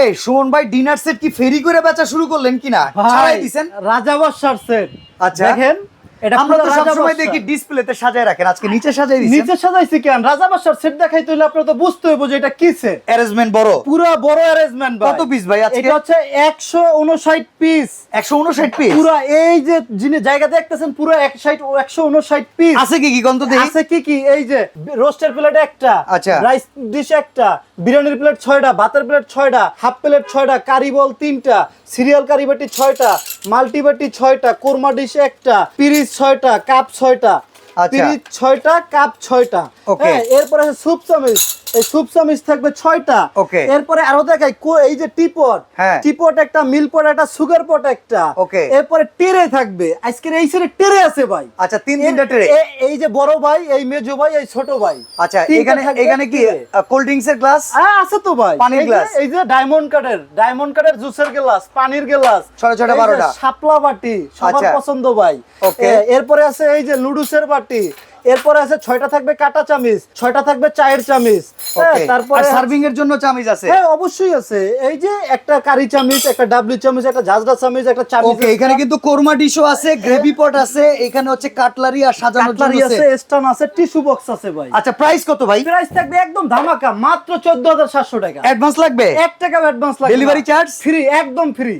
এই সুমন ভাই dinner set কি ফেরি করে বেচা শুরু করলেন কিনা? ছাড়াই দিছেন রাজাবাসার সেট। আচ্ছা দেখেন এটা আমরা তো পুরো সব সময় রাজাবাসা। দেখি ডিসপ্লেতে সাজায় রাখেন, আজকে নিচে সাজাই দিছেন। নিচে সাজাইছি কেন? রাজাবাসার সেট দেখাইতে হইলে আপনারা তো বুঝতে হইব যে এটা কি সেট। অ্যারেঞ্জমেন্ট বড়, পুরো বড় অ্যারেঞ্জমেন্ট ভাই। কত পিস ভাই আজকে? এটা হচ্ছে 159 পিস। 159 পিস পুরো এই যে যিনি জায়গা দেখতেছেন পুরো 159 পিস। আছে কি কি গন্ত দেখি? আছে কি কি? এই যে রোস্টের প্লেট একটা, আচ্ছা। রাইস ডিশ একটা, বিরিয়ানির প্লেট 6টা, ভাতের প্লেট 6টা, হাফ প্লেট 6টা, কারি বল 3টা, সিরিয়াল কারি বাটি 6টা, মাল্টি বাটি 6টা, কোরমা ডিশ একটা, পিরিচ 6টা, কাপ 6টা। আচ্ছা। পিরিচ 6টা, কাপ 6টা। Okay. হ্যাঁ, এরপরে আছে স্যুপ চামিচ। এই স্যুপ চামিচ থাকবে 6টা। Okay. এরপরে আরো দেখাই এই যে টিপট, হ্যাঁ। টিপট একটা, মিল পট একটা, সুগার পট একটা। Okay. এরপরে টেরে থাকবে। আজকের এই সেটে টেরে আছে ভাই। আচ্ছা, তিনটা ট্রে। এই যে বড় ভাই, এই মেজো ভাই, এই ছোট ভাই। আচ্ছা, তিনটা এখানে থাকবে এখানে কি ট্রে। কোল্ড ড্রিঙ্কস এর গ্লাস? আছে তো ভাই। পানির এই যে- গ্লাস। এই যে ডায়মন্ড কাটের জুসের গ্লাস, পানির গ্লাস, ছয়টা ছয়টা এই যে 12টা। শাপলা বাটি সবার আচ্ছা। পছন্দ ভাই। Okay. এরপরে আছে এই যে লুডুসের বাটি। এরপরে আছে 6টা থাকবে কাটা চামিচ, 6টা থাকবে চায়ের চামিচ। হ্যাঁ, ওকে, তারপরে আর সার্ভিং এর জন্য চামিচ আছে? হ্যাঁ অবশ্যই আছে। এই যে একটা কারি চামিচ, একটা ডাবলি চামিচ, একটা ঝাঁঝরা চামিচ, একটা চামিচ। ওকে, এখানে কিন্তু কোরমা ডিশও আছে, গ্রেভি পট আছে, এখানে হচ্ছে কাটলারি আর সাজানোর জন্য কাটলারি আছে, আছে। স্টান আছে, টিস্যু বক্স আছে ভাই। আচ্ছা, প্রাইস কত ভাই? প্রাইস থাকবে একদম ধামাকা, মাত্র 14,700 টাকা। অ্যাডভান্স লাগবে? 1 টাকা অ্যাডভান্স লাগবে। Delivery charge? ফ্রি, একদম ফ্রি।